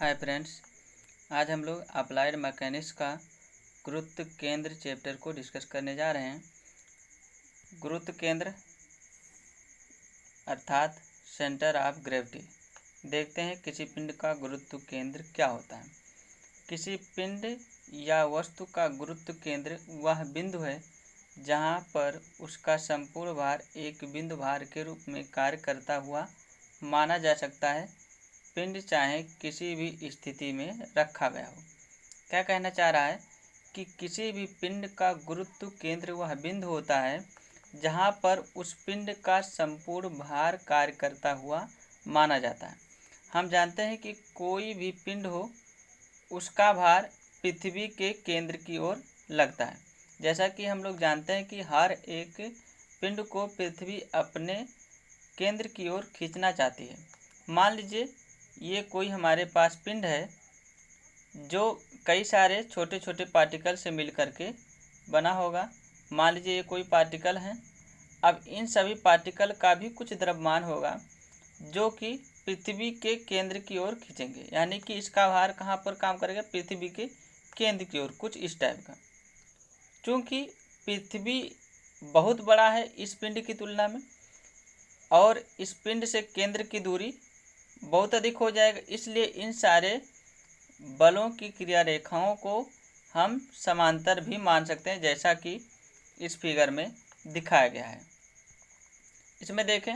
Hi friends, आज हम लोग अप्लाइड मैकेनिक्स का गुरुत्व केंद्र चैप्टर को डिस्कस करने जा रहे हैं। गुरुत्व केंद्र अर्थात सेंटर ऑफ ग्रेविटी। देखते हैं किसी पिंड का गुरुत्व केंद्र क्या होता है। किसी पिंड या वस्तु का गुरुत्व केंद्र वह बिंदु है जहां पर उसका संपूर्ण भार एक बिंदु भार के रूप में कार्य करता हुआ माना जा सकता है, पिंड चाहे किसी भी स्थिति में रखा गया हो। क्या कहना चाह रहा है कि किसी भी पिंड का गुरुत्व केंद्र वह बिंदु होता है जहां पर उस पिंड का संपूर्ण भार कार्य करता हुआ माना जाता है। हम जानते हैं कि कोई भी पिंड हो उसका भार पृथ्वी के केंद्र की ओर लगता है। जैसा कि हम लोग जानते हैं कि हर एक पिंड को पृथ्वी अपने केंद्र की ओर खींचना चाहती है। मान लीजिए ये कोई हमारे पास पिंड है जो कई सारे छोटे छोटे पार्टिकल से मिल करके बना होगा। मान लीजिए ये कोई पार्टिकल है। अब इन सभी पार्टिकल का भी कुछ द्रव्यमान होगा जो कि पृथ्वी के केंद्र की ओर खींचेंगे, यानी कि इसका भार कहाँ पर काम करेगा? पृथ्वी के केंद्र की ओर, कुछ इस टाइप का। चूँकि पृथ्वी बहुत बड़ा है इस पिंड की तुलना में और इस पिंड से केंद्र की दूरी बहुत अधिक हो जाएगा, इसलिए इन सारे बलों की क्रिया रेखाओं को हम समांतर भी मान सकते हैं, जैसा कि इस फिगर में दिखाया गया है। इसमें देखें,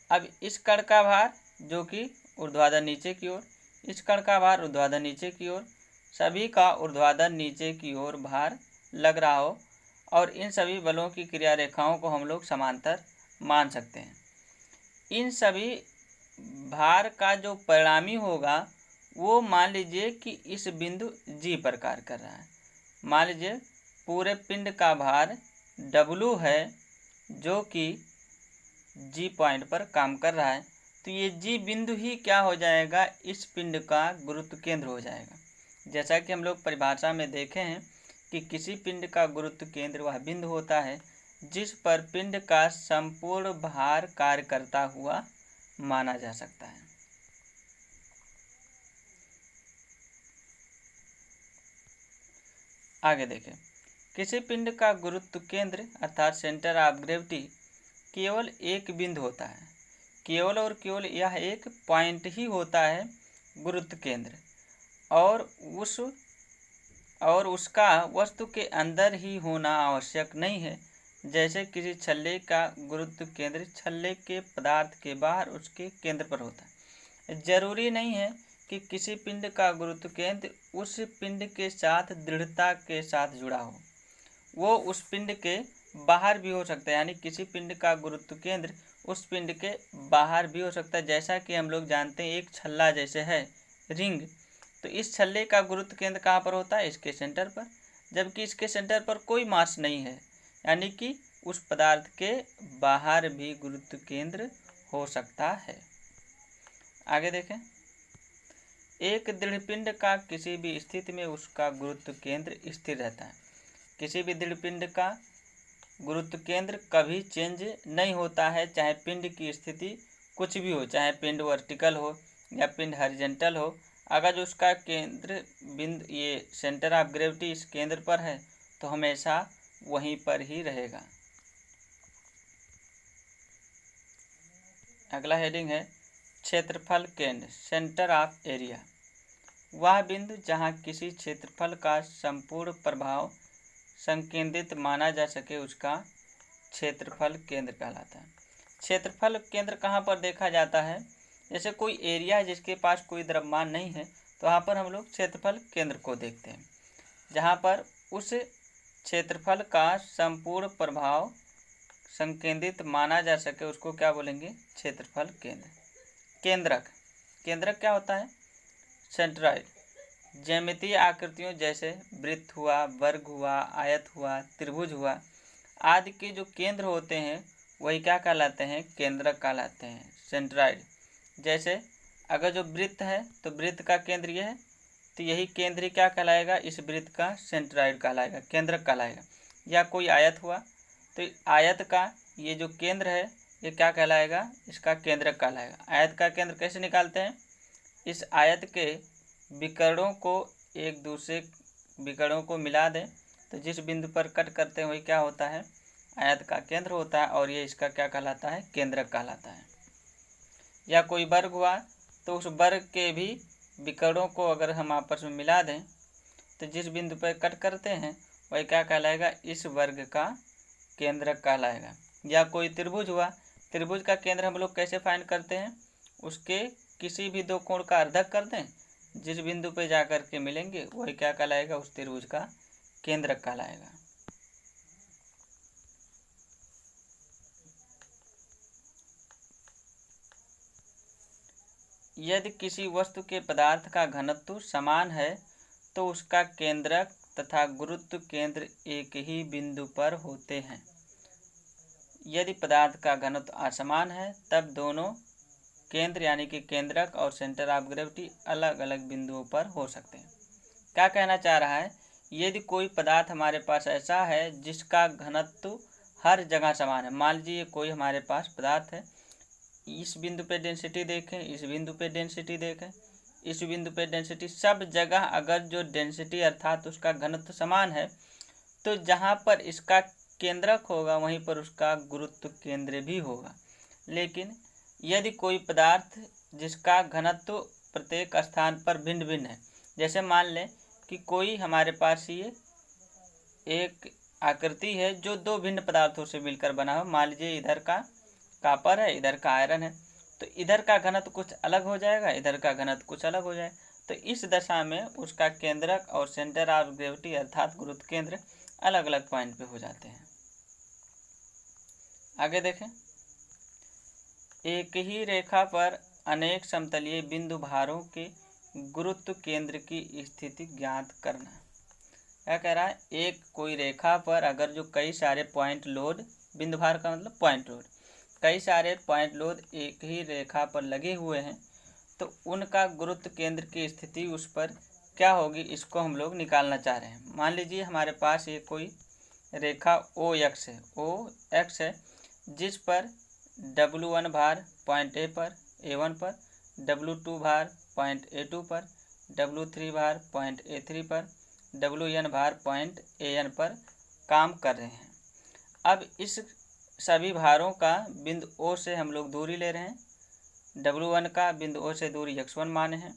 अब इस कण का भार जो कि ऊर्ध्वाधर नीचे की ओर, इस कण का भार ऊर्ध्वाधर नीचे की ओर, सभी का ऊर्ध्वाधर नीचे की ओर भार लग रहा हो और इन सभी बलों की क्रिया रेखाओं को हम लोग समांतर मान सकते हैं। इन सभी भार का जो परिणामी होगा वो मान लीजिए कि इस बिंदु जी पर कार्य कर रहा है। मान लीजिए पूरे पिंड का भार W है जो कि जी पॉइंट पर काम कर रहा है, तो ये जी बिंदु ही क्या हो जाएगा? इस पिंड का गुरुत्व केंद्र हो जाएगा। जैसा कि हम लोग परिभाषा में देखे हैं कि किसी पिंड का गुरुत्व केंद्र वह बिंदु होता है जिस पर पिंड का संपूर्ण भार कार्य करता हुआ माना जा सकता है। आगे देखें, किसी पिंड का गुरुत्व केंद्र अर्थात सेंटर ऑफ ग्रेविटी केवल एक बिंदु होता है। केवल और केवल यह एक पॉइंट ही होता है गुरुत्व केंद्र, और उसका वस्तु के अंदर ही होना आवश्यक नहीं है। जैसे किसी छल्ले का गुरुत्व केंद्र छल्ले के पदार्थ के बाहर उसके केंद्र पर होता है। जरूरी नहीं है कि किसी पिंड का गुरुत्व केंद्र उस पिंड के साथ दृढ़ता के साथ जुड़ा हो, वो उस पिंड के बाहर भी हो सकता है। यानी किसी पिंड का गुरुत्व केंद्र उस पिंड के बाहर भी हो सकता है। जैसा कि हम लोग जानते हैं एक छल्ला जैसे है रिंग, तो इस छल्ले का गुरुत्व केंद्र कहाँ पर होता है? इसके सेंटर पर, जबकि इसके सेंटर पर कोई मास नहीं है, यानी कि उस पदार्थ के बाहर भी गुरुत्व केंद्र हो सकता है। आगे देखें, एक दृढ़ पिंड का किसी भी स्थिति में उसका गुरुत्व केंद्र स्थिर रहता है। किसी भी दृढ़ पिंड का गुरुत्व केंद्र कभी चेंज नहीं होता है, चाहे पिंड की स्थिति कुछ भी हो, चाहे पिंड वर्टिकल हो या पिंड हॉरिजॉन्टल हो। अगर जो उसका केंद्र बिंदु ये सेंटर ऑफ ग्रेविटी इस केंद्र पर है तो हमेशा वहीं पर ही रहेगा। अगला हेडिंग है क्षेत्रफल केंद्र, सेंटर ऑफ एरिया। वह बिंदु जहाँ किसी क्षेत्रफल का संपूर्ण प्रभाव संकेंद्रित माना जा सके उसका क्षेत्रफल केंद्र कहलाता है। क्षेत्रफल केंद्र कहाँ पर देखा जाता है? जैसे कोई एरिया है जिसके पास कोई द्रव्यमान नहीं है, तो वहाँ पर हम लोग क्षेत्रफल केंद्र को देखते हैं। जहाँ पर उस क्षेत्रफल का संपूर्ण प्रभाव संकेंद्रित माना जा सके उसको क्या बोलेंगे? क्षेत्रफल केंद्र। केंद्रक, केंद्रक क्या होता है? सेंट्रॉइड। ज्यामितीय आकृतियों जैसे वृत्त हुआ, वर्ग हुआ, आयत हुआ, त्रिभुज हुआ आदि के जो केंद्र होते हैं वही क्या कहलाते हैं? केंद्रक कहलाते हैं, सेंट्रॉइड। जैसे अगर जो वृत्त है तो वृत्त का केंद्र यह है, तो यही केंद्र ही क्या कहलाएगा? इस वृत्त का सेंट्रॉइड कहलाएगा, केंद्रक कहलाएगा। या कोई आयत हुआ तो आयत का ये जो केंद्र है ये क्या कहलाएगा? इसका केंद्रक कहलाएगा। आयत का केंद्र कैसे निकालते हैं? इस आयत के विकर्णों को एक दूसरे विकर्णों को मिला दें तो जिस बिंदु पर कट करते हैं वही क्या होता है, आयत का केंद्र होता है, और ये इसका क्या कहलाता है, केंद्रक कहलाता है। या कोई वर्ग हुआ तो उस वर्ग के भी विकर्णों को अगर हम आपस में मिला दें तो जिस बिंदु पर कट करते हैं वही क्या कहलाएगा, इस वर्ग का केंद्रक कहलाएगा। या कोई त्रिभुज हुआ, त्रिभुज का केंद्र हम लोग कैसे फाइंड करते हैं, उसके किसी भी दो कोण का अर्धक कर दें, जिस बिंदु पे जाकर के मिलेंगे वही क्या कहलाएगा, उस त्रिभुज का केंद्रक कहलाएगा। यदि किसी वस्तु के पदार्थ का घनत्व समान है तो उसका केंद्रक तथा गुरुत्व केंद्र एक ही बिंदु पर होते हैं। यदि पदार्थ का घनत्व असमान है तब दोनों केंद्र यानी कि केंद्रक और सेंटर ऑफ ग्रेविटी अलग अलग बिंदुओं पर हो सकते हैं। क्या कहना चाह रहा है, यदि कोई पदार्थ हमारे पास ऐसा है जिसका घनत्व हर जगह समान है, मान लीजिए कोई हमारे पास पदार्थ है, इस बिंदु पे डेंसिटी देखें, इस बिंदु पे डेंसिटी देखें, इस बिंदु पे डेंसिटी, सब जगह अगर जो डेंसिटी अर्थात उसका घनत्व समान है तो जहाँ पर इसका केंद्रक होगा वहीं पर उसका गुरुत्व केंद्र भी होगा। लेकिन यदि कोई पदार्थ जिसका घनत्व प्रत्येक स्थान पर भिन्न भिन्न है, जैसे मान लें कि कोई हमारे पास ये एक आकृति है जो दो भिन्न पदार्थों से मिलकर बना हो, मान लीजिए इधर का कापर है, इधर का आयरन है, तो इधर का घनत्व कुछ अलग हो जाएगा, इधर का घनत्व कुछ अलग हो जाएगा। तो इस दशा में उसका केंद्रक और सेंटर ऑफ ग्रेविटी अर्थात गुरुत्व केंद्र अलग अलग पॉइंट पे हो जाते हैं। आगे देखें, एक ही रेखा पर अनेक समतलीय बिंदु भारों के गुरुत्व केंद्र की स्थिति ज्ञात करना। क्या कह रहा है, एक कोई रेखा पर अगर जो कई सारे पॉइंट लोड, बिंदु भार का मतलब पॉइंट लोड, कई सारे पॉइंट लोड एक ही रेखा पर लगे हुए हैं तो उनका गुरुत्व केंद्र की स्थिति उस पर क्या होगी, इसको हम लोग निकालना चाह रहे हैं। मान लीजिए हमारे पास ये कोई रेखा ओ एक्स है, जिस पर W1 भार पॉइंट ए पर A1 पर, W2 भार पॉइंट A2 पर, W3 भार पॉइंट A3 पर, WN भार पॉइंट AN पर काम कर रहे हैं। अब इस सभी भारों का बिंदु O से हम लोग दूरी ले रहे हैं। W1 का बिंदु O से दूरी x1 माने हैं,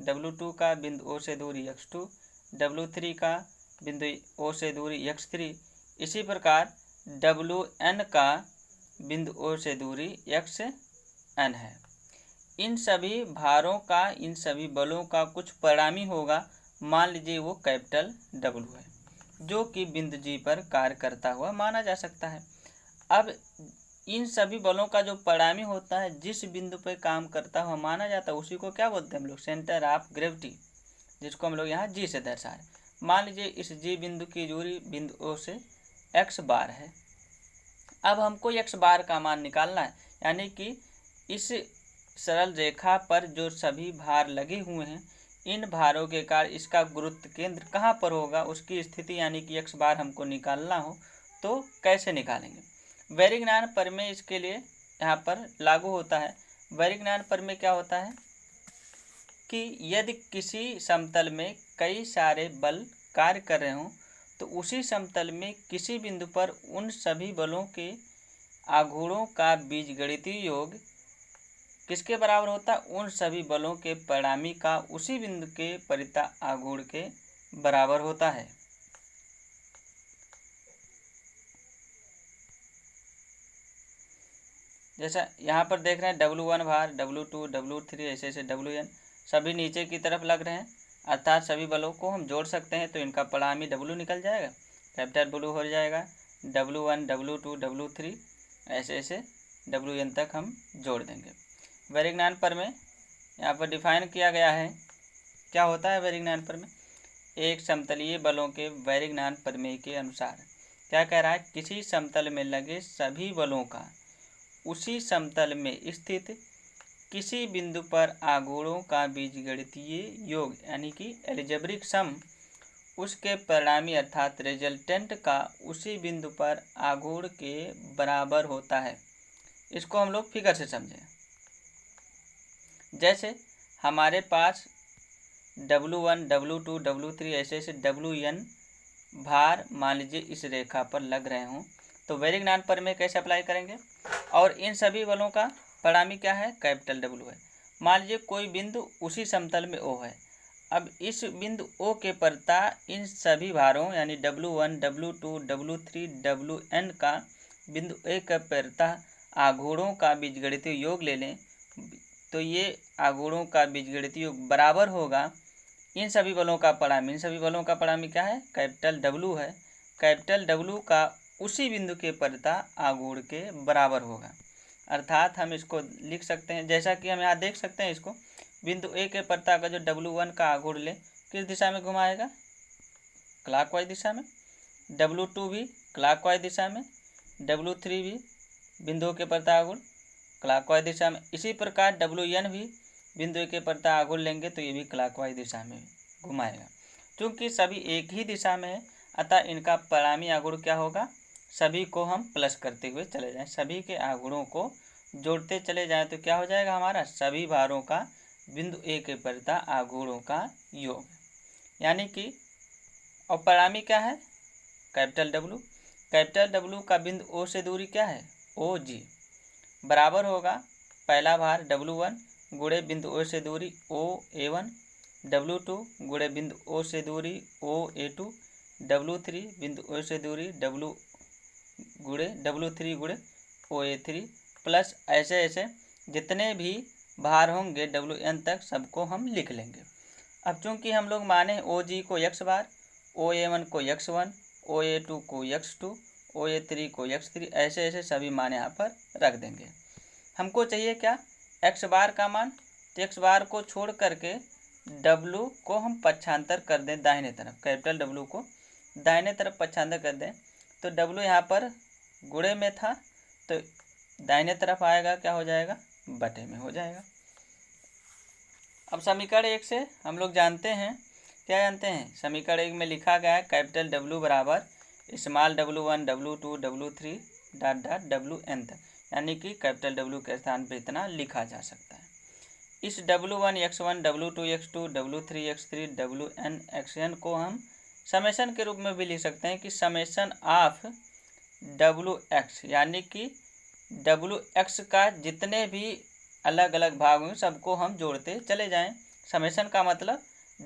W2 का बिंदु O से दूरी x2, W3 का बिंदु O से दूरी x3, इसी प्रकार WN का बिंदु O से दूरी xN है। इन सभी भारों का, इन सभी बलों का कुछ परिणामी होगा, मान लीजिए वो कैपिटल W है, जो कि बिंदु G पर कार्य करता हुआ माना जा सकता है। अब इन सभी बलों का जो परिणामी होता है, जिस बिंदु पर काम करता हुआ माना जाता है, उसी को क्या बोलते हैं हम लोग, सेंटर ऑफ ग्रेविटी, जिसको हम लोग यहाँ G से दर्शा रहे हैं। मान लीजिए इस G बिंदु की दूरी बिंदु O से x बार है। अब हमको x बार का मान निकालना है, यानी कि इस सरल रेखा पर जो सभी भार लगे हुए हैं, इन भारों के कारण इसका गुरुत्व केंद्र कहाँ पर होगा, उसकी स्थिति यानी कि x बार हमको निकालना हो तो कैसे निकालेंगे। वैरिज्ञान प्रमेय इसके लिए यहाँ पर लागू होता है। वैरिज्ञान प्रमेय क्या होता है कि यदि किसी समतल में कई सारे बल कार्य कर रहे हों तो उसी समतल में किसी बिंदु पर उन सभी बलों के आघूर्णों का बीजगणितीय योग किसके बराबर होता है, उन सभी बलों के परिणामी का उसी बिंदु के परिता आघूर्ण के बराबर होता है। जैसा यहाँ पर देख रहे हैं W1 भार, W2, W3 ऐसे ऐसे WN सभी नीचे की तरफ लग रहे हैं, अर्थात सभी बलों को हम जोड़ सकते हैं तो इनका परिणामी W निकल जाएगा, कैपिटल W हो जाएगा, W1, W2, W3 ऐसे ऐसे WN तक हम जोड़ देंगे। वैरिज्ञान प्रमेय यहाँ पर डिफाइन किया गया है। क्या होता है वैरिज्ञान प्रमेय, एक समतलीय बलों के वैरिज्ञान प्रमेय के अनुसार क्या कह रहा है, किसी समतल में लगे सभी बलों का उसी समतल में स्थित किसी बिंदु पर आघूर्णों का बीजगणितीय योग यानी कि एल्जेब्रिक सम उसके परिणामी अर्थात रिजल्टेंट का उसी बिंदु पर आघूर्ण के बराबर होता है। इसको हम लोग फिगर से समझें। जैसे हमारे पास W1 W2 W3 ऐसे ऐसे WN भार मान लीजिए इस रेखा पर लग रहे हों तो वैरिक ज्ञान पर में कैसे अप्लाई करेंगे। और इन सभी बलों का परिणामी क्या है, कैपिटल W है। मान लीजिए कोई बिंदु उसी समतल में O है। अब इस बिंदु O के परता इन सभी भारों यानी W1 W2 W3 WN का बिंदु A के परता आघूर्णों का बीजगणितीय योग ले लें तो ये आघूर्णों का बीजगणितीय योग बराबर होगा इन सभी बलों का परिणामी। इन सभी बलों का परिणामी क्या है, कैपिटल W है। कैपिटल W का उसी बिंदु के परता आघूर्ण के बराबर होगा। अर्थात हम इसको लिख सकते हैं, जैसा कि हम यहाँ देख सकते हैं इसको, बिंदु A के परता का जो W1 का आघूर्ण ले किस दिशा में घुमाएगा, क्लॉकवाइज दिशा में। W2 भी क्लॉकवाइज दिशा में, W3 भी बिंदु के परता आघूर्ण क्लॉकवाइज दिशा में। इसी प्रकार WN भी बिंदु के परता आघूर्ण लेंगे तो ये भी क्लॉकवाइज दिशा में घुमाएगा। क्योंकि सभी एक ही दिशा में है अतः इनका परिणामी आघूर्ण क्या होगा, सभी को हम प्लस करते हुए चले जाएं, सभी के आघूर्णों को जोड़ते चले जाएं तो क्या हो जाएगा हमारा, सभी भारों का बिंदु A के परता आघूर्णों का योग। यानी कि और परिणामी क्या है, कैपिटल W। कैपिटल W का बिंदु O से दूरी क्या है, OG बराबर होगा पहला भार W1 गुणे बिंदु O से दूरी OA1, W2 गुणे बिंदु O से दूरी OA2, W3 बिंदु O से दूरी W3 गुणे OA3 प्लस ऐसे ऐसे जितने भी भार होंगे WN तक सबको हम लिख लेंगे। अब चूंकि हम लोग माने OG को x बार, OA1 को x1, OA2 को x2, OA3 को x3 ऐसे ऐसे सभी मान यहाँ पर रख देंगे। हमको चाहिए क्या, x बार का मान, तो x बार को छोड़ करके W को हम पक्षांतर कर दें दाहिने तरफ, कैपिटल W को दाहिने तरफ पक्षांतर कर दें तो W यहाँ पर गुणे में था तो दाहिने तरफ आएगा, क्या हो जाएगा, बटे में हो जाएगा। अब समीकरण 1 से हम लोग जानते हैं, क्या जानते हैं, समीकरण 1 में लिखा गया है कैपिटल W बराबर small W1 W2 W3 dot dot WN तक, यानी कि कैपिटल W के स्थान पर इतना लिखा जा सकता है। इस W1 x1 W2 x2 W3 x3 WN xN को हम समेशन के रूप में भी लिख सकते हैं कि समेशन ऑफ WX, यानी कि WX का जितने भी अलग अलग भाग होंगे सबको हम जोड़ते चले जाएं। समेशन का मतलब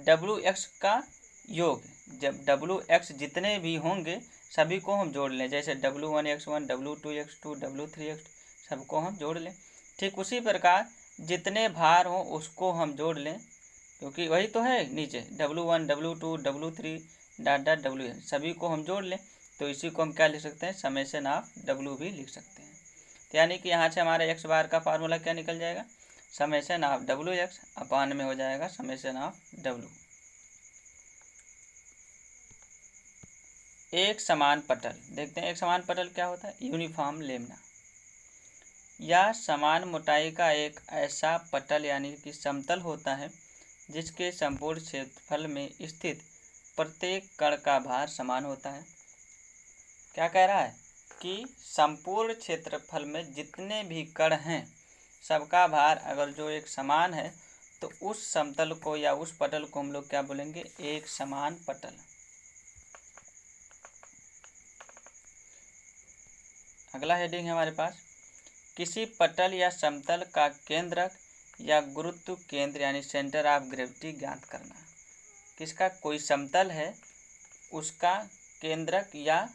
WX का योग, जब WX जितने भी होंगे सभी को हम जोड़ लें, जैसे W1 x1 W2 x2 W3 x2 सबको हम जोड़ लें। ठीक उसी प्रकार जितने भार हों उसको हम जोड़ लें, क्योंकि वही तो है नीचे W1 W2 W3 dot dot WN सभी को हम जोड़ लें तो इसी को हम क्या लिख सकते हैं, समेशन ऑफ W भी लिख सकते हैं। तो यानी कि यहाँ से हमारा x बार का फार्मूला क्या निकल जाएगा, समेशन ऑफ WX अपान में हो जाएगा समेशन ऑफ W। एक समान पटल, देखते हैं एक समान पटल क्या होता है, यूनिफॉर्म लेमना या समान मोटाई का एक ऐसा पटल यानी कि समतल होता है जिसके संपूर्ण क्षेत्रफल में स्थित प्रत्येक कण का भार समान होता है। क्या कह रहा है कि संपूर्ण क्षेत्रफल में जितने भी कण हैं सबका भार अगर जो एक समान है तो उस समतल को या उस पटल को हम लोग क्या बोलेंगे, एक समान पटल। अगला हेडिंग है हमारे पास, किसी पटल या समतल का केंद्रक या गुरुत्व केंद्र यानी सेंटर ऑफ ग्रेविटी ज्ञात करना। किसका, कोई समतल है उसका केंद्रक या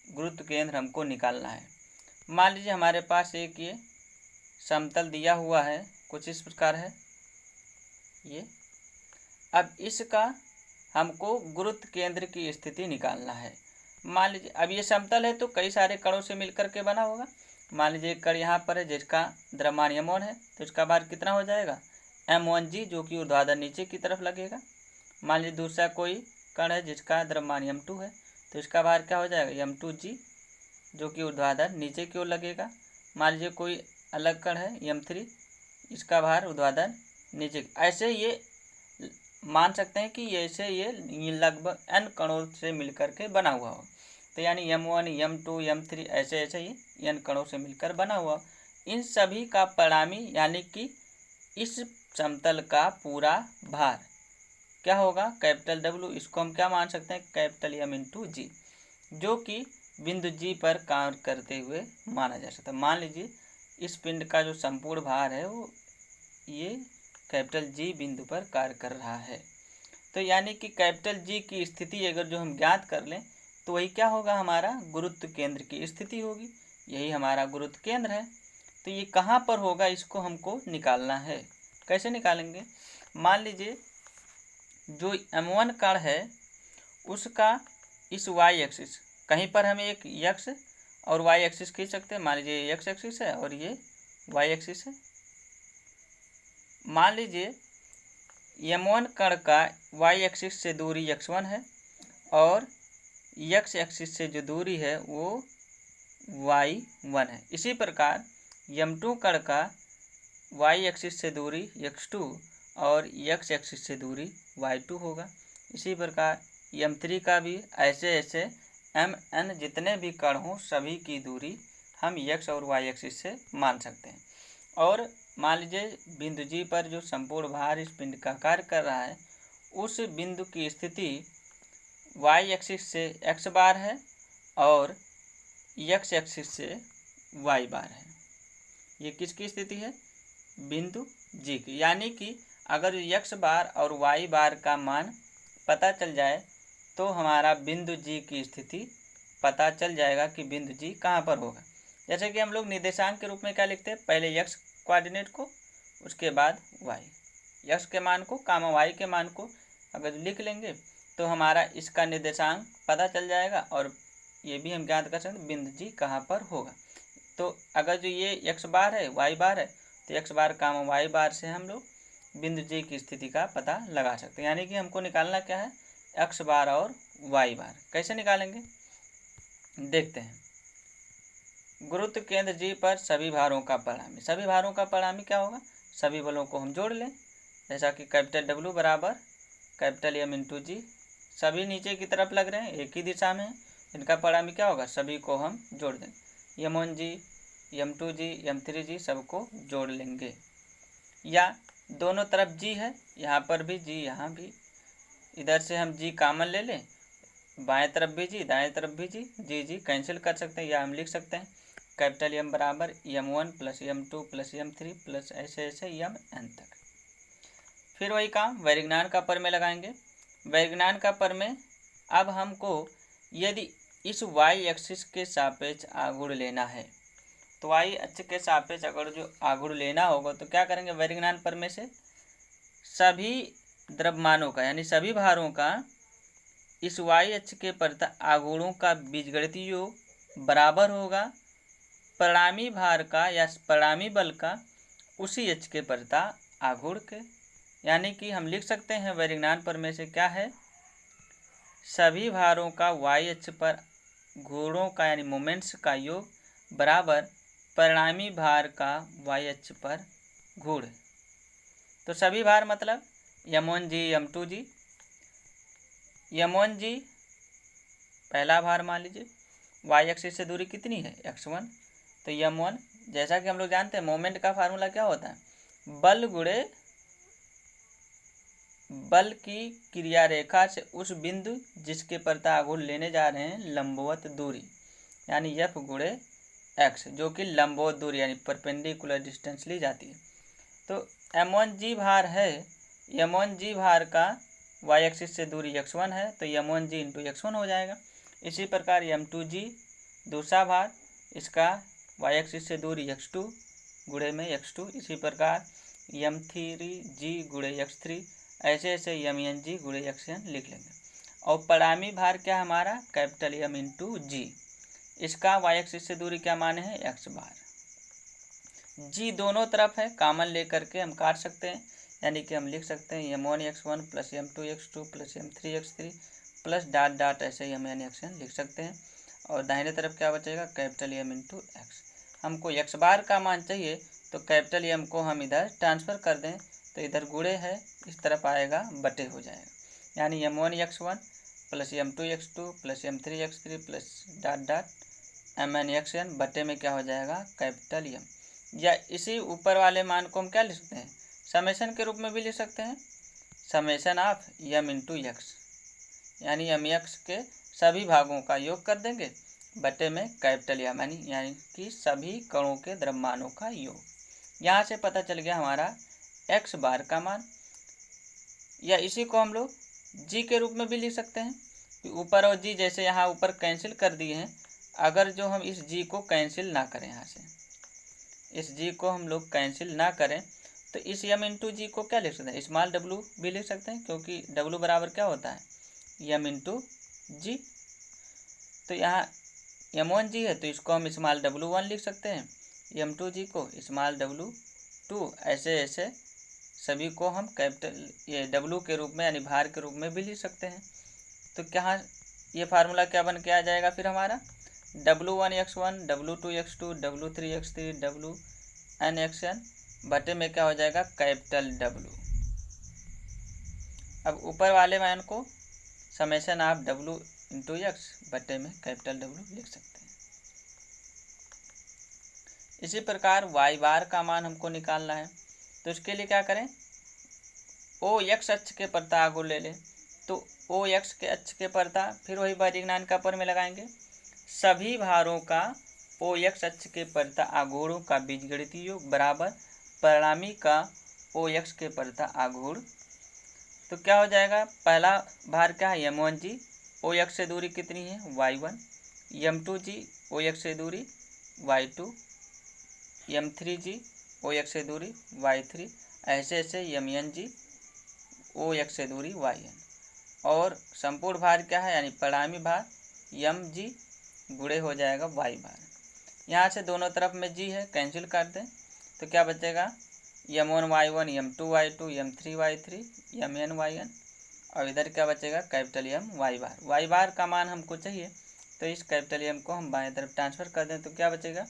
गुरुत्व केंद्र हमको निकालना है। मान लीजिए हमारे पास एक ये समतल दिया हुआ है, कुछ इस प्रकार है ये। अब इसका हमको गुरुत्व केंद्र की स्थिति निकालना है। मान लीजिए अब ये समतल है तो कई सारे कणों से मिलकर के बना होगा। मान लीजिए एक कण यहाँ पर है जिसका द्रव्यमान m1 है तो इसका भार कितना हो जाएगा, m1g जो कि ऊर्ध्वाधर नीचे की तरफ लगेगा। मान लीजिए दूसरा कोई कण है जिसका द्रव्यमान m2 है तो इसका भार क्या हो जाएगा, m2g जो कि ऊर्ध्वाधर नीचे की ओर लगेगा। मान लीजिए कोई अलग कण है m3, इसका भार ऊर्ध्वाधर नीचे। ऐसे ये मान सकते हैं कि ऐसे ये लगभग n कणों से मिलकर के बना हुआ हो। तो यानी m1 m2 m3 ऐसे ऐसे ये n कणों से मिलकर बना हुआ। इन सभी का परिणामी यानी कि इस समतल का पूरा भार क्या होगा, कैपिटल डब्ल्यू, इसको हम क्या मान सकते हैं, कैपिटल एम इंटू जी, जो कि बिंदु जी पर कार्य करते हुए माना जा सकता है। मान लीजिए इस पिंड का जो संपूर्ण भार है वो ये कैपिटल जी बिंदु पर कार्य कर रहा है। तो यानी कि कैपिटल जी की स्थिति अगर जो हम ज्ञात कर लें तो वही क्या होगा, हमारा गुरुत्व केंद्र की स्थिति होगी। यही हमारा गुरुत्व केंद्र है। तो ये कहाँ पर होगा, इसको हमको निकालना है। कैसे निकालेंगे, मान लीजिए जो m1 कण है उसका इस y एक्सिस, कहीं पर हम एक x और y एक्सिस खींच सकते हैं। मान लीजिए ये x एक्सिस है और ये y एक्सिस है। मान लीजिए m1 कण का y एक्सिस से दूरी x1 है और x एक्सिस से जो दूरी है वो y1 है। इसी प्रकार m2 कण का y एक्सिस से दूरी x2 और x एक्सिस से दूरी y2 होगा। इसी प्रकार m3 का भी ऐसे ऐसे mn जितने भी कण हों सभी की दूरी हम x और y एक्सिस से मान सकते हैं। और मान लीजिए बिंदु जी पर जो संपूर्ण भार इस पिंड का कार्य कर रहा है उस बिंदु की स्थिति y एक्सिस से x बार है और x एक्सिस से y बार है। ये किसकी स्थिति है, बिंदु जी की। यानी कि अगर x बार और y बार का मान पता चल जाए तो हमारा बिंदु जी की स्थिति पता चल जाएगा कि बिंदु जी कहाँ पर होगा। जैसे कि हम लोग निर्देशांक के रूप में क्या लिखते हैं, पहले x कोऑर्डिनेट को, उसके बाद y, x के मान को कामा y के मान को अगर लिख लेंगे तो हमारा इसका निर्देशांक पता चल जाएगा और ये भी हम ज्ञात कर सकते हैं बिंदु जी कहाँ पर होगा। तो अगर जो ये x बार है y बार है तो x बार कामा y बार से हम लोग बिंदु जी की स्थिति का पता लगा सकते हैं। यानी कि हमको निकालना क्या है, x बार और y बार। कैसे निकालेंगे देखते हैं। गुरुत्व केंद्र जी पर सभी भारों का परिणामी, सभी भारों का परिणामी क्या होगा, सभी बलों को हम जोड़ लें। जैसा कि कैपिटल डब्ल्यू बराबर कैपिटल एम इंटू जी, सभी नीचे की तरफ लग रहे हैं, एक ही दिशा में है, इनका परिणामी क्या होगा, सभी को हम जोड़ देंगे। m1 जी, m2 जी, m3 जी सबको जोड़ लेंगे। या दोनों तरफ जी है, यहाँ पर भी जी, यहाँ भी, इधर से हम जी कामन ले लें, बाएं तरफ भी जी दाएं तरफ भी जी, जी जी कैंसिल कर सकते हैं। या हम लिख सकते हैं कैपिटल एम बराबर m1 plus m2 plus m3 plus ऐसे ऐसे mn तक। फिर वही काम वैरिज्ञान का पर में लगाएंगे। वैरिज्ञान का पर में अब हमको यदि इस y एक्सिस के सापेक्ष आघूर्ण लेना है तो y अक्ष के सापेक्ष अगर जो आघूर्ण लेना होगा तो क्या करेंगे, वैरिज्ञान पर में से सभी द्रव्यमानों का यानी सभी भारों का इस y अक्ष के प्रति आघूर्णों का बीजगणितीय योग बराबर होगा परिणामी भार का या परिणामी बल का उसी अक्ष के प्रति आघूर्ण के। यानी कि हम लिख सकते हैं वैरिज्ञान पर में से क्या है, सभी भारों का y अक्ष पर घूर्णों का यानी मोमेंट्स का योग बराबर परिणामी भार का y अक्ष पर घूर्ण। तो सभी भार मतलब m1 जी, m2 जी, m1 जी पहला भार मान लीजिए, y एक्सिस से दूरी कितनी है x1, तो m1 जैसा कि हम लोग जानते हैं मोमेंट का फार्मूला क्या होता है, बल गुणे बल की क्रिया रेखा से उस बिंदु जिसके प्रति आघूर्ण लेने जा रहे हैं लंबवत दूरी यानी f गुणे x, जो कि लंबवत दूरी यानी परपेंडिकुलर डिस्टेंस ली जाती है। तो m1 जी भार है, m1 जी भार का y एक्सिस से दूरी x1 है तो m1 जी इंटू x1 हो जाएगा। इसी प्रकार m2 जी दूसरा भार, इसका y एक्सिस से दूरी x2 गुणे में x2, इसी प्रकार m3 जी गुणे x3, ऐसे ऐसे mn जी गुणे xn लिख लेंगे। और परिणामी भार क्या हमारा कैपिटल M इंटू जी, इसका y एक्सिस से दूरी क्या माने हैं x बार, जी दोनों तरफ है कॉमन लेकर के हम काट सकते हैं। यानी कि हम लिख सकते हैं m1 x1 plus m2 x2 plus m3 x3 plus dot dot ऐसे ही mn xn लिख सकते हैं। और दाहिने तरफ क्या बचेगा कैपिटल M इंटू एक्स। हमको x बार का मान चाहिए तो कैपिटल M को हम इधर ट्रांसफ़र कर दें तो इधर गुणे है इस तरफ आएगा बटे हो जाएगा। यानी m1 x1 plus m2 x2 plus m3 x3 plus dot dot mn xn बटे में क्या हो जाएगा कैपिटल M। या इसी ऊपर वाले मान को हम क्या लिख सकते हैं, समेशन के रूप में भी लिख सकते हैं। Summation of m into x, यानी यम यक्स के सभी भागों का योग कर देंगे बटे में कैपिटल यम यानी कि सभी कणों के द्रव्यमानों का योग। यहाँ से पता चल गया हमारा एक्स बार का मान, या इसी को हम लोग जी के रूप में भी लिख सकते हैं कि ऊपर और जी जैसे यहाँ ऊपर कैंसिल कर दिए हैं, अगर जो हम इस जी को कैंसिल ना करें, यहाँ से इस जी को हम लोग कैंसिल ना करें तो इस यम इंटू जी को क्या लिख सकते हैं, स्मॉल डब्लू भी लिख सकते हैं, क्योंकि डब्लू बराबर क्या होता है, यम इंटू जी। तो यहाँ m1 जी है तो इसको हम स्मॉल w1 लिख सकते हैं, m2 जी को स्मॉल w2, ऐसे ऐसे सभी को हम कैपिटल ये w के रूप में यानी भार के रूप में भी लिख सकते हैं। तो क्या ये फार्मूला क्या बन के आ जाएगा फिर हमारा, w1x1 w2x2 w3x3 wnxn बटे में क्या हो जाएगा, कैपिटल W। अब ऊपर वाले मान को summation of w into x बटे में कैपिटल W लिख सकते हैं। इसी प्रकार y बार का मान हमको निकालना है, तो इसके लिए क्या करें, ओ एक्स अक्ष के परता आगुण ले लें। तो ओ एक्स के अक्ष के परता फिर वही बारीक नान का पर में लगाएंगे, सभी भारों का ओ एक्स अक्ष के परता आघूर्णों का बीजगणितीय योग बराबर परिणामी का ओ एक्स के परता आघूर्ण। तो क्या हो जाएगा, पहला भार क्या है, m1 जी, ओ एक्स से दूरी कितनी है, y1, m2 जी, ओ एक्स से दूरी y2, m3 जी, ओ एक्स से दूरी y3, ऐसे ऐसे mn जी, ओ एक्स से दूरी yn, और संपूर्ण भार क्या है, यानी परिणामी भार यम जी गुणे हो जाएगा y बार। यहाँ से दोनों तरफ में जी है, कैंसिल कर दें तो क्या बचेगा, m1 y1, m2 y2, m3 y3, mn yn, और इधर क्या बचेगा, कैपिटल M y बार। y बार का मान हमको चाहिए तो इस कैपिटल M को हम बाएं तरफ ट्रांसफ़र कर दें तो क्या बचेगा,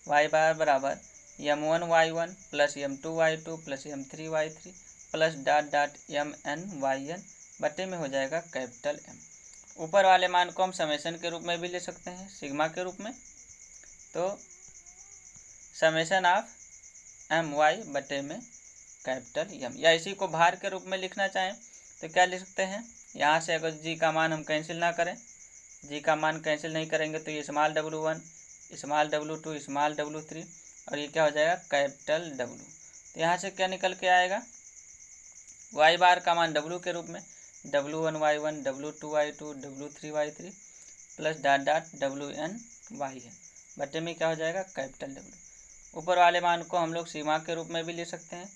y बार बराबर m1 y1 plus m2 y2 plus m3 y3 plus dot dot mn yn बटे में हो जाएगा कैपिटल M। ऊपर वाले मान को हम समेशन के रूप में भी ले सकते हैं, सिग्मा के रूप में। तो समेशन ऑफ my बटे में कैपिटल M, या इसी को भार के रूप में लिखना चाहें तो क्या लिख सकते हैं, यहाँ से अगर जी का मान हम कैंसिल ना करें, जी का मान कैंसिल नहीं करेंगे तो ये small w1 small w2 small w3 और ये क्या हो जाएगा, कैपिटल W। तो यहाँ से क्या निकल के आएगा, y बार का मान w के रूप में w1 y1 w2 y2 w3 y3 plus dot dot wn yn बटे में क्या हो जाएगा, कैपिटल W। ऊपर वाले मान को हम लोग सीमा के रूप में भी ले सकते हैं,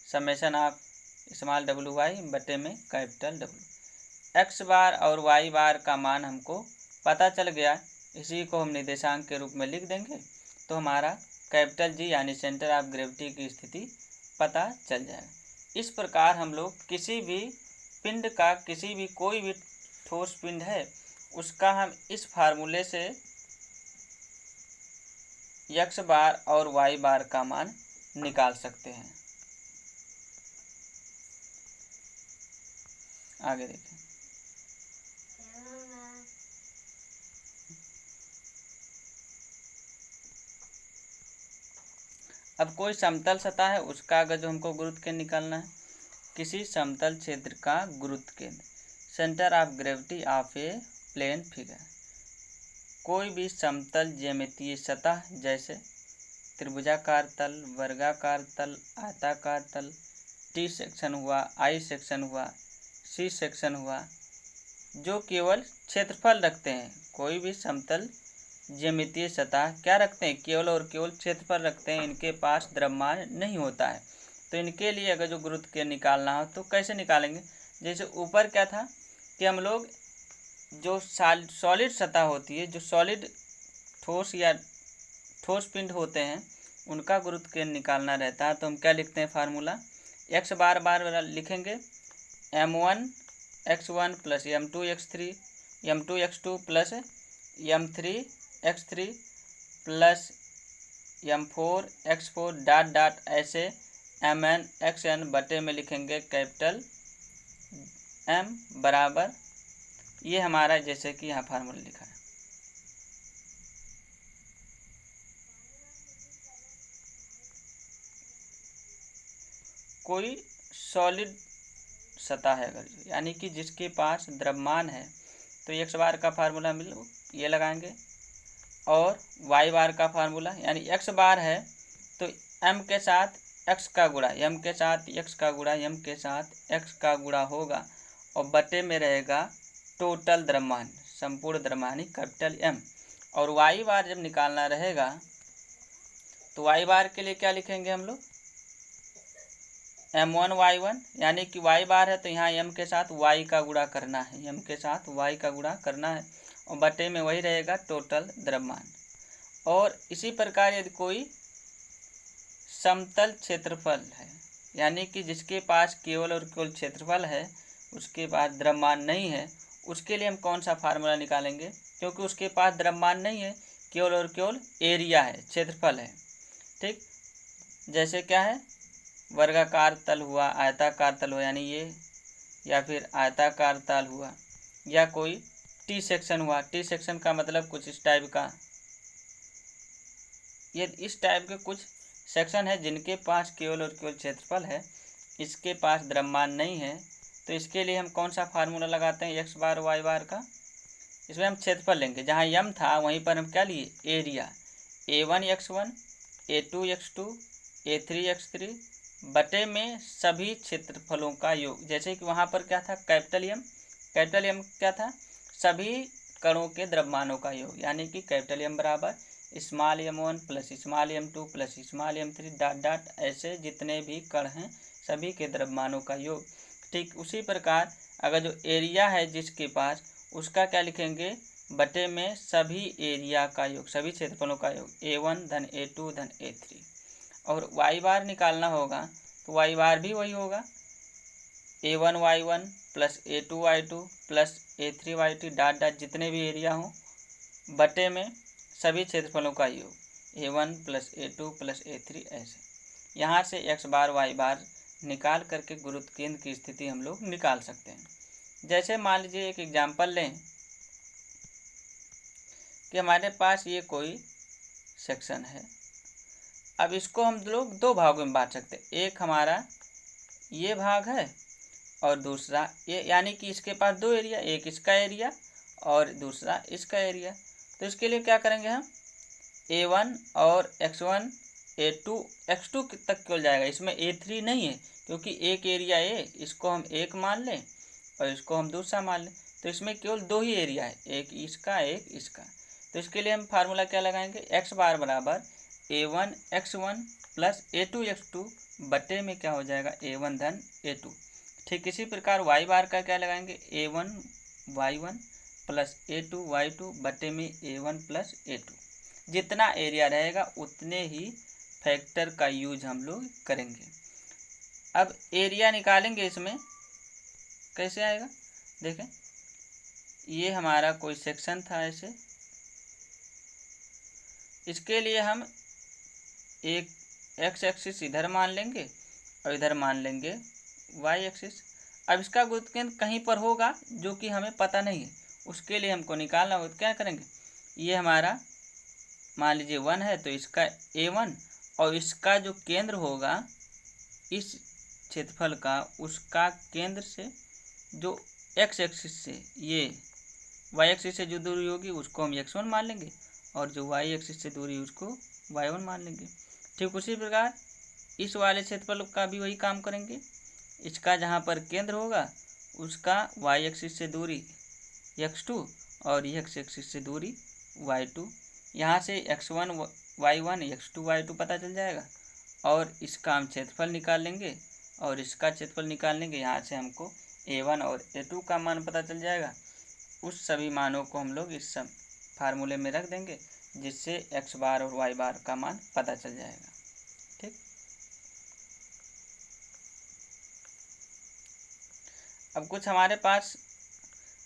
समेशन ऑफ स्मॉल WY बटे में कैपिटल W। एक्स बार और वाई बार का मान हमको पता चल गया, इसी को हम निर्देशांक के रूप में लिख देंगे तो हमारा कैपिटल जी यानी सेंटर ऑफ ग्रेविटी की स्थिति पता चल जाएगा। इस प्रकार हम लोग किसी भी पिंड का, किसी भी कोई भी ठोस पिंड है उसका हम इस फार्मूले से एक्स बार और वाई बार का मान निकाल सकते हैं। आगे देखें, अब कोई समतल सतह है, उसका अगर जो हमको गुरुत्व केंद्र निकालना है, किसी समतल क्षेत्र का गुरुत्व केंद्र, centre of gravity of a plane figure, कोई भी समतल ज्यामितीय सतह जैसे त्रिभुजाकार तल, वर्गाकार तल, आयताकार तल, टी सेक्शन हुआ, आई सेक्शन हुआ, सी सेक्शन हुआ, जो केवल क्षेत्रफल रखते हैं, कोई भी समतल ज्यामितीय सतह क्या रखते हैं, केवल और केवल क्षेत्रफल रखते हैं, इनके पास द्रव्यमान नहीं होता है। तो इनके लिए अगर जो गुरुत्व केंद्र निकालना हो तो कैसे निकालेंगे, जैसे ऊपर क्या था कि हम लोग जो सॉलिड सतह होती है, जो सॉलिड ठोस या ठोस पिंड होते हैं, उनका गुरुत्व केंद्र निकालना रहता है। तो हम क्या लिखते हैं फार्मूला, एक्स बार बार लिखेंगे m1 x1 plus m2 x3 m2 x2 plus m3 x3 plus m4 x4 dot dot ऐसे mn xn बटे में लिखेंगे कैपिटल M बराबर, ये हमारा जैसे कि यहाँ फार्मूला लिखा है। कोई सॉलिड सतह है अगर जो, यानी कि जिसके पास द्रव्यमान है, तो एक्स बार का फार्मूला ये लगाएंगे, और वाई बार का फार्मूला, यानी एक्स बार है तो एम के साथ एक्स का गुणा, एम के साथ एक्स का गुणा, एम के साथ एक्स का गुणा होगा, और बटे में रहेगा टोटल द्रव्यमान, संपूर्ण द्रव्यमान कैपिटल एम। और वाई बार जब निकालना रहेगा तो वाई बार के लिए क्या लिखेंगे हम लोग, m1 y1, यानी कि y बार है तो यहाँ m के साथ y का गुणा करना है, m के साथ y का गुणा करना है, और बटे में वही रहेगा टोटल द्रव्यमान। और इसी प्रकार यदि कोई समतल क्षेत्रफल है, यानी कि जिसके पास केवल और केवल क्षेत्रफल है, उसके पास द्रव्यमान नहीं है, उसके लिए हम कौन सा फार्मूला निकालेंगे, क्योंकि उसके पास द्रव्यमान नहीं है, केवल और केवल एरिया है, क्षेत्रफल है। ठीक, जैसे क्या है, वर्गाकार तल हुआ, आयताकार तल हुआ, यानी ये, या फिर आयताकार तल हुआ, या कोई टी सेक्शन हुआ। टी सेक्शन का मतलब कुछ इस टाइप का, ये इस टाइप के कुछ सेक्शन है जिनके पास केवल और केवल क्षेत्रफल है, इसके पास द्रव्यमान नहीं है, तो इसके लिए हम कौन सा फार्मूला लगाते हैं, एक्स बार वाई बार का। इसमें हम क्षेत्रफल लेंगे, जहाँ यम था वहीं पर हम क्या लिए, area, A1 x1, A2 x2, A3 x3 बटे में सभी क्षेत्रफलों का योग। जैसे कि वहाँ पर क्या था, कैपिटल एम क्या था, सभी कणों के द्रव्यमानों का योग, यानी कि कैपिटल एम बराबर small m1 plus small m2 plus small m3 dot dot, ऐसे जितने भी कण हैं सभी के द्रव्यमानों का योग। ठीक उसी प्रकार अगर जो एरिया है जिसके पास, उसका क्या लिखेंगे, बटे में सभी एरिया का योग, सभी क्षेत्रफलों का योग, A1 धन A2 धन A3। और वाई बार निकालना होगा तो वाई बार भी वही होगा, A1 y1 plus A2 y2 plus A3 y3 dot dot, जितने भी एरिया हों बटे में सभी क्षेत्रफलों का योग, A1 plus A2 plus A3, ऐसे। यहाँ से एक्स बार वाई बार निकाल करके गुरुत्व केंद्र की स्थिति हम लोग निकाल सकते हैं। जैसे मान लीजिए एक एग्जाम्पल लें कि हमारे पास ये कोई सेक्शन है, अब इसको हम लोग दो भागों में बांट सकते हैं, एक हमारा ये भाग है और दूसरा ये, यानी कि इसके पास दो एरिया, एक इसका एरिया और दूसरा इसका एरिया। तो इसके लिए क्या करेंगे हम, A1 और x1 A2 x2 तक केवल जाएगा, इसमें A3 नहीं है, क्योंकि एक एरिया ए, इसको हम एक मान लें और इसको हम दूसरा मान लें, तो इसमें केवल दो ही एरिया है, एक इसका एक इसका। तो इसके लिए हम फार्मूला क्या लगाएंगे, एक्स बार बराबर A1 x1 plus A2 x2 बटे में क्या हो जाएगा, A1 धन A2। ठीक इसी प्रकार वाई बार का क्या लगाएंगे, A1 y1 plus A2 y2 बटे में A1 प्लस A2। जितना एरिया रहेगा उतने ही फैक्टर का यूज हम लोग करेंगे। अब एरिया निकालेंगे, इसमें कैसे आएगा, देखें, ये हमारा कोई सेक्शन था ऐसे, इसके लिए हम एक एक्स एक्सिस इधर मान लेंगे और इधर मान लेंगे वाई एक्सिस। अब इसका गुरुत्व केंद्र कहीं पर होगा जो कि हमें पता नहीं है, उसके लिए हमको निकालना होगा, तो क्या करेंगे, ये हमारा मान लीजिए 1 है तो इसका A1, और इसका जो केंद्र होगा इस क्षेत्रफल का, उसका केंद्र से जो एक्स एक्सिस से, ये वाई एक्सिस से जो दूरी होगी उसको हम x1 मान लेंगे, और जो वाई एक्सिस से दूरी उसको y1 मान लेंगे। ठीक उसी प्रकार इस वाले क्षेत्रफल का भी वही काम करेंगे, इसका जहाँ पर केंद्र होगा उसका वाई एक्सिस से दूरी x2 और x एक्सिस से दूरी y2, यहाँ से x1 y1 x2 y2 पता चल जाएगा, और इसका हम क्षेत्रफल निकाल लेंगे और इसका क्षेत्रफल निकाल लेंगे, यहाँ से हमको A1 और A2 का मान पता चल जाएगा। उस सभी मानों को हम लोग इस सब फार्मूले में रख देंगे, जिससे एक्स बार और वाई बार का मान पता चल जाएगा। ठीक, अब कुछ हमारे पास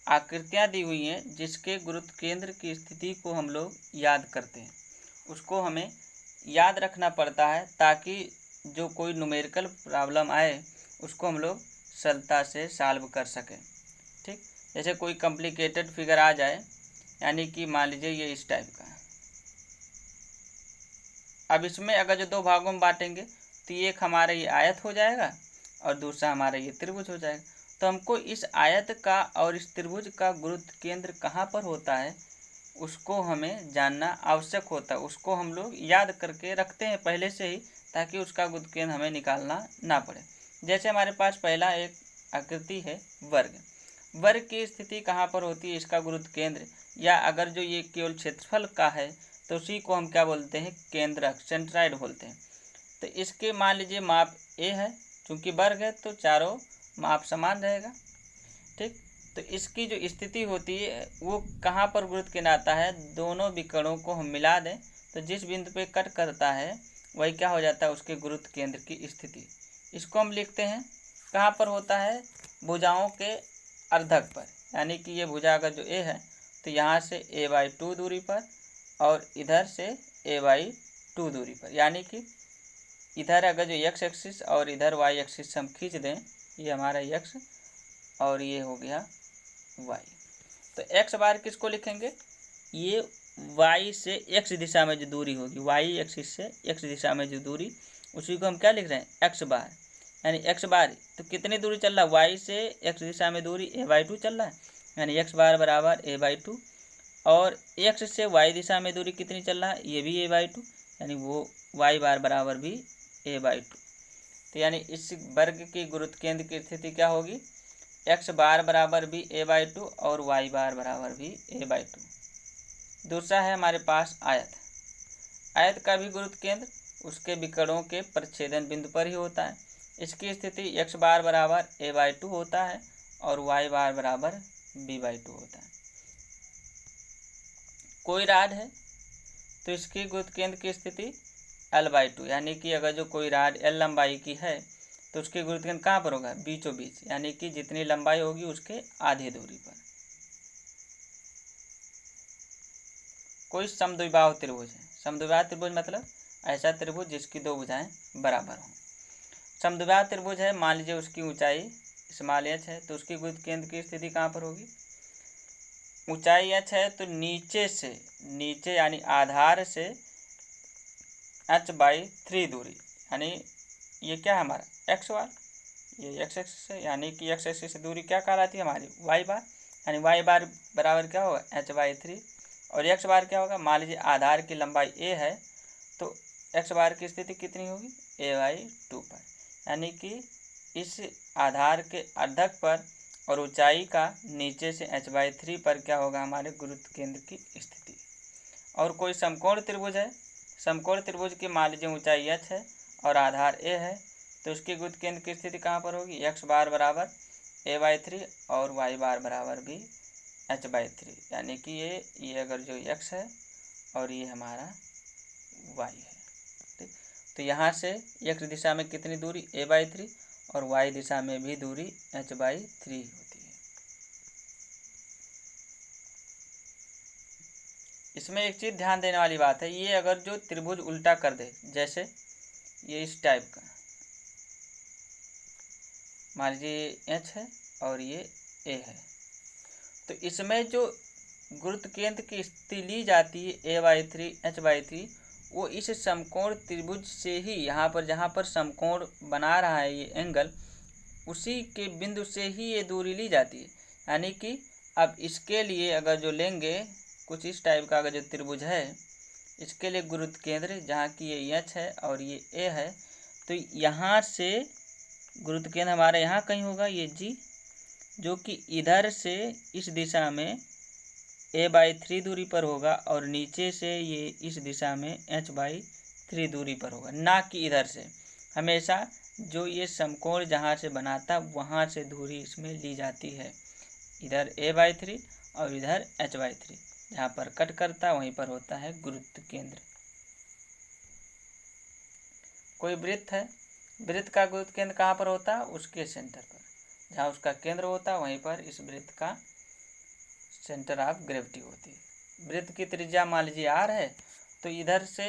आकृतियाँ दी हुई हैं जिसके गुरुत्व केंद्र की स्थिति को हम लोग याद करते हैं, उसको हमें याद रखना पड़ता है ताकि जो कोई न्यूमेरिकल प्रॉब्लम आए उसको हम लोग सरलता से सॉल्व कर सकें। ठीक, जैसे कोई कॉम्प्लिकेटेड फिगर आ जाए, यानी कि मान लीजिए ये इस टाइप का, अब इसमें अगर जो दो भागों में बांटेंगे तो एक हमारा ये आयत हो जाएगा और दूसरा हमारा ये त्रिभुज हो जाएगा। तो हमको इस आयत का और इस त्रिभुज का गुरुत्व केंद्र कहाँ पर होता है उसको हमें जानना आवश्यक होता है। उसको हम लोग याद करके रखते हैं पहले से ही, ताकि उसका गुरुत्व केंद्र हमें निकालना ना पड़े। जैसे हमारे पास पहला एक आकृति है वर्ग। वर्ग की स्थिति कहाँ पर होती है, इसका गुरुत्व केंद्र, या अगर जो ये केवल क्षेत्रफल का है तो उसी को हम क्या बोलते हैं, केंद्रक, सेंट्राइड बोलते हैं। तो इसके मान लीजिए माप ए है, चूंकि वर्ग है तो चारों माप समान रहेगा। ठीक, तो इसकी जो स्थिति होती है वो कहाँ पर गुरुत्व केंद्र आता है, दोनों विकर्णों को हम मिला दें तो जिस बिंदु पे कट करता है वही क्या हो जाता है, उसके गुरुत्व केंद्र की स्थिति। इसको हम लिखते हैं कहाँ पर होता है, भुजाओं के अर्धक पर, यानी कि ये भुजा अगर जो ए है तो यहाँ से a/2 दूरी पर और इधर से a/2 दूरी पर, यानी कि इधर अगर जो x एक्सिस और इधर y एक्सिस हम खींच दें, ये हमारा x और ये हो गया y। तो x बार किसको लिखेंगे, ये y से x दिशा में जो दूरी होगी, y एक्सिस से x दिशा में जो दूरी, उसी को हम क्या लिख रहे हैं, x बार। यानी x बार तो कितनी दूरी चल रहा है, y से x दिशा में दूरी a/2 चल रहा है, यानी x बार बराबर a/2। और x से y दिशा में दूरी कितनी चल रहा है, ये भी a/2, यानी वो y बार बराबर भी a/2। तो यानी इस वर्ग की गुरुत्व केंद्र की स्थिति क्या होगी, x बार बराबर भी a/2 और y बार बराबर भी a/2। दूसरा है हमारे पास आयत। आयत का भी गुरुत्व केंद्र उसके विकर्णों के प्रतिच्छेदन बिंदु पर ही होता है। इसकी स्थिति x बार बराबर a/2 होता है और y बार बराबर b/2 होता है। कोई राड है तो इसकी गुरुत्व केंद्र की स्थिति l/2, यानी कि अगर जो कोई राड l लंबाई की है तो उसकी गुरुत्व केंद्र कहाँ पर होगा, बीचों बीच, यानी कि जितनी लंबाई होगी उसके आधी दूरी पर। कोई समद्विबाहु त्रिभुज है। समद्विबाहु त्रिभुज मतलब ऐसा त्रिभुज जिसकी दो भुजाएं बराबर हों। समद्विबाहु त्रिभुज है, मान लीजिए उसकी ऊंचाई स्मॉल h है तो उसकी गुरुत्व केंद्र की स्थिति कहाँ पर होगी, ऊंचाई h है तो नीचे से, नीचे यानी आधार से h/3 दूरी, यानी ये क्या है हमारा x बार, ये x एक्सिस है, यानी कि x एक्सिस से दूरी क्या कहलाती है हमारी, y बार, यानी y बार बराबर क्या होगा, h/3। और x बार क्या होगा, मान लीजिए आधार की लंबाई a है तो x बार की स्थिति कितनी होगी, a/2 पर, यानी कि इस आधार के अर्धक पर और ऊंचाई का नीचे से h/3 पर क्या होगा, हमारे गुरुत्व केंद्र की स्थिति। और कोई समकोण त्रिभुज है। समकोण त्रिभुज की मान लीजिए ऊंचाई h है और आधार a है तो उसकी गुरुत्व केंद्र की स्थिति कहाँ पर होगी, x बार बराबर a/3 और y बार बराबर भी h/3, यानी कि ये अगर जो x है और ये हमारा y है। ठीक, तो यहाँ से x दिशा में कितनी दूरी, a/3 और y दिशा में भी दूरी h/3 होती है। इसमें एक चीज़ ध्यान देने वाली बात है, ये अगर जो त्रिभुज उल्टा कर दे, जैसे ये इस टाइप का, मान लीजिए h है और ये a है, तो इसमें जो गुरुत्व केंद्र की स्थिति ली जाती है a/3 h/3, वो इस समकोण त्रिभुज से ही, यहाँ पर जहाँ पर समकोण बना रहा है ये एंगल, उसी के बिंदु से ही ये दूरी ली जाती है। यानी कि अब इसके लिए अगर जो लेंगे कुछ इस टाइप का अगर जो त्रिभुज है, इसके लिए गुरुत्व केंद्र जहाँ की ये h है और ये a है, तो यहाँ से गुरुत्व केंद्र हमारे यहाँ कहीं होगा, ये g, जो कि इधर से इस दिशा में a/3 दूरी पर होगा और नीचे से ये इस दिशा में h/3 दूरी पर होगा, ना कि इधर से। हमेशा जो ये समकोण जहाँ से बनाता वहाँ से दूरी इसमें ली जाती है, इधर a/3 और इधर h/3, जहाँ पर कट करता वहीं पर होता है गुरुत्व केंद्र। कोई वृत्त है, वृत्त का गुरुत्व केंद्र कहाँ पर होता है, उसके सेंटर पर, जहाँ उसका केंद्र होता है वहीं पर इस वृत्त का सेंटर ऑफ ग्रेविटी होती है। वृत्त की त्रिज्या मान लीजिए r है तो इधर से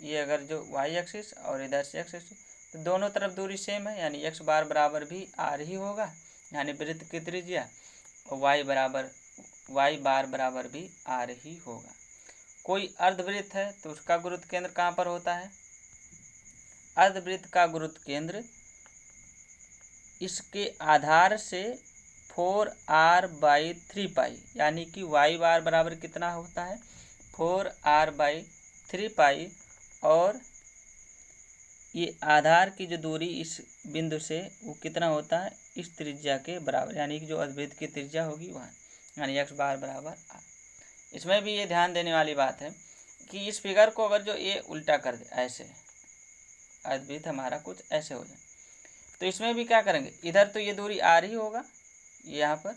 ये अगर जो y एक्सिस और इधर से x एक्सिस, तो दोनों तरफ दूरी सेम है, यानी x बार बराबर भी r ही होगा, यानी वृत्त की त्रिज्या, और y बार बराबर भी r ही होगा। कोई अर्धवृत्त है तो उसका गुरुत्व केंद्र कहाँ पर होता है, अर्धवृत्त का गुरुत्व केंद्र इसके आधार से 4r/3 यानी कि वाई बार बराबर कितना होता है 4r/3 और ये आधार की जो दूरी इस बिंदु से वो कितना होता है इस त्रिज्या के बराबर, यानी कि जो अर्धवृत्त की त्रिज्या होगी वह, यानी x बार बराबर r। इसमें भी ये ध्यान देने वाली बात है कि इस फिगर को अगर जो ये उल्टा कर दे, ऐसे अर्धवृत्त हमारा कुछ ऐसे हो जाए, तो इसमें भी क्या करेंगे, इधर तो ये दूरी r ही होगा यहाँ पर,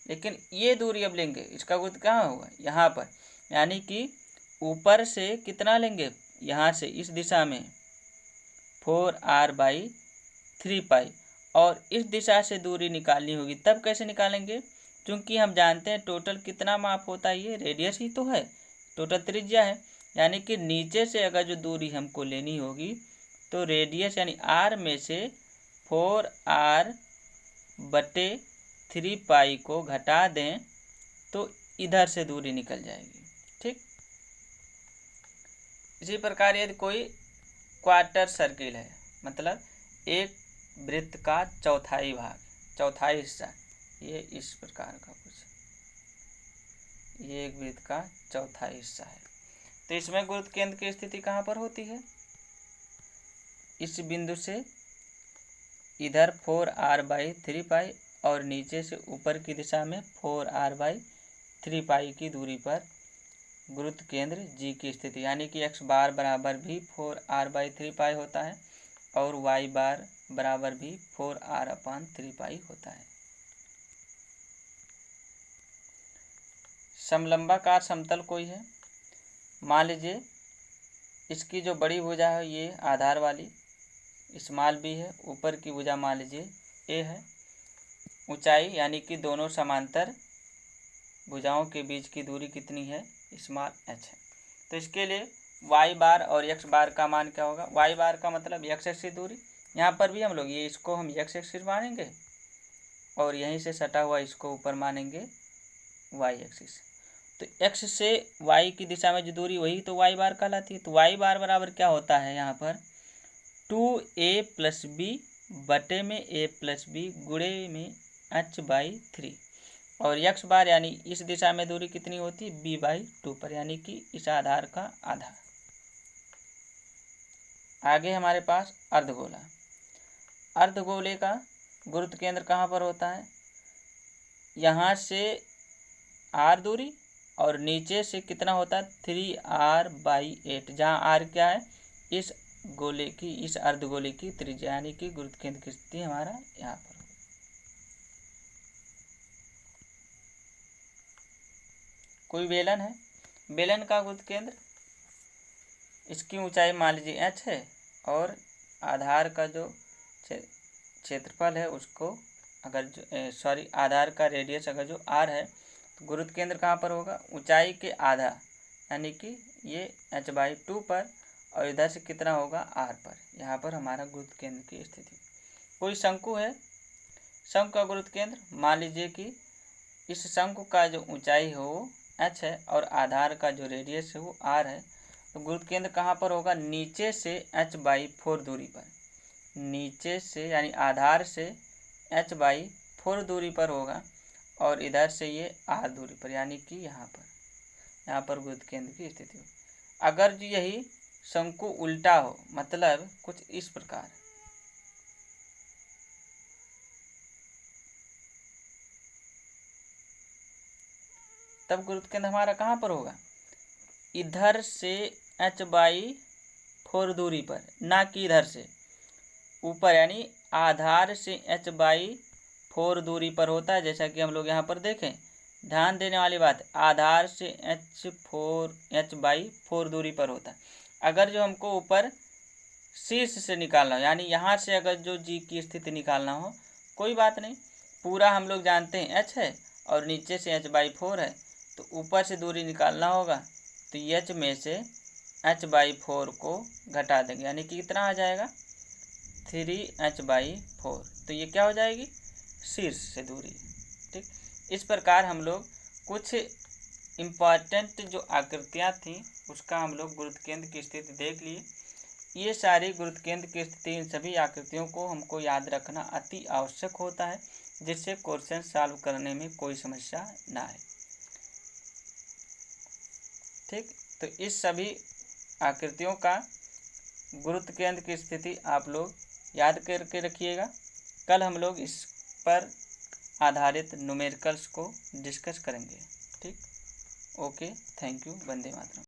लेकिन ये दूरी अब लेंगे, इसका गुरुत्व कहाँ होगा यहाँ पर, यानी कि ऊपर से कितना लेंगे, यहाँ से इस दिशा में 4r/3 और इस दिशा से दूरी निकालनी होगी। तब कैसे निकालेंगे, क्योंकि हम जानते हैं टोटल कितना माप होता है, ये रेडियस ही तो है, टोटल त्रिज्या है, यानी कि नीचे से अगर जो दूरी हमको लेनी होगी तो रेडियस यानी r में से 4r/3 को घटा दें तो इधर से दूरी निकल जाएगी। ठीक, इसी प्रकार यदि कोई क्वार्टर सर्किल है, मतलब एक वृत्त का चौथाई भाग, चौथाई हिस्सा, ये इस प्रकार का कुछ, ये एक वृत्त का चौथाई हिस्सा है, तो इसमें गुरुत्व केंद्र की स्थिति कहाँ पर होती है, इस बिंदु से इधर 4r/3 और नीचे से ऊपर की दिशा में 4r/3 की दूरी पर गुरुत्व केंद्र G की स्थिति, यानी कि x बार बराबर भी 4r/3 होता है और y बार बराबर भी 4r/3 होता है। समलंबाकार समतल कोई है, मान लीजिए इसकी जो बड़ी भुजा है ये आधार वाली स्मॉल b है, ऊपर की भुजा मान लीजिए a है, ऊंचाई यानी कि दोनों समांतर भुजाओं के बीच की दूरी कितनी है स्मॉल h है। तो इसके लिए y बार और x बार का मान क्या होगा, y बार का मतलब x एक्सिस दूरी, यहाँ पर भी हम लोग ये इसको हम x एक्सिस मानेंगे और यहीं से सटा हुआ इसको ऊपर मानेंगे y एक्सिस, तो x से y की दिशा में जो दूरी वही तो y बार कहलाती है। तो y बार बराबर क्या होता है यहाँ पर 2a + b बटे में a + b गुणे में h/3 और x बार यानी इस दिशा में दूरी कितनी होती है b/2 पर, यानी कि इस आधार का आधा। आगे हमारे पास अर्धगोला, अर्धगोले का गुरुत्व केंद्र कहाँ पर होता है, यहाँ से r दूरी और नीचे से कितना होता है 3r/8, जहाँ r क्या है इस गोले की, इस अर्धगोले की त्रिज्या, यानी कि गुरुत्व केंद्र की स्थिति हमारा यहाँ पर। कोई बेलन है, बेलन का गुरुत्व केंद्र, इसकी ऊंचाई मान लीजिए h है और आधार का जो क्षेत्रफल है उसको अगर जो आधार का रेडियस अगर जो r है तो गुरुत्व केंद्र कहाँ पर होगा, ऊंचाई के आधा यानी कि ये h/2 पर और इधर से कितना होगा r पर, यहाँ पर हमारा गुरुत्व केंद्र की स्थिति। कोई शंकु है, शंकु का गुरुत्व केंद्र मान लीजिए कि इस शंकु का जो ऊंचाई है वो h है और आधार का जो रेडियस है वो r है, तो गुरुत्व केंद्र कहाँ पर होगा, नीचे से h/4 दूरी पर, नीचे से यानी आधार से h/4 दूरी पर होगा और इधर से ये r दूरी पर, यानी कि यहाँ पर गुरुत्व केंद्र की स्थिति हो। अगर जो यही शंकु उल्टा हो, मतलब कुछ इस प्रकार, तब गुरुत्व केंद्र हमारा कहाँ पर होगा, इधर से h/4 दूरी पर, ना कि इधर से ऊपर, यानी आधार से h/4 दूरी पर होता है, जैसा कि हम लोग यहाँ पर देखें। ध्यान देने वाली बात है, आधार से h/4 दूरी पर होता है। अगर जो हमको ऊपर शीर्ष से निकालना हो, यानी यहाँ से अगर जो G की स्थिति निकालना हो, कोई बात नहीं, पूरा हम लोग जानते हैं h है और नीचे से h/4 है, तो ऊपर से दूरी निकालना होगा तो h में से h/4 को घटा देंगे, यानी कि कितना आ जाएगा 3h/4, तो ये क्या हो जाएगी शीर्ष से दूरी। ठीक, इस प्रकार हम लोग कुछ इम्पॉर्टेंट जो आकृतियाँ थीं उसका हम लोग गुरुत्व केंद्र की स्थिति देख लिए। ये सारी गुरुत्व केंद्र की स्थिति, इन सभी आकृतियों को हमको याद रखना अति आवश्यक होता है। जिससे क्वेश्चन सॉल्व करने में कोई समस्या ना आए। ठीक, तो इस सभी आकृतियों का गुरुत्व केंद्र की स्थिति आप लोग याद करके रखिएगा। कल हम लोग इस पर आधारित न्यूमेरिकल्स को डिस्कस करेंगे। ठीक, okay, thank you, Vande Mataram.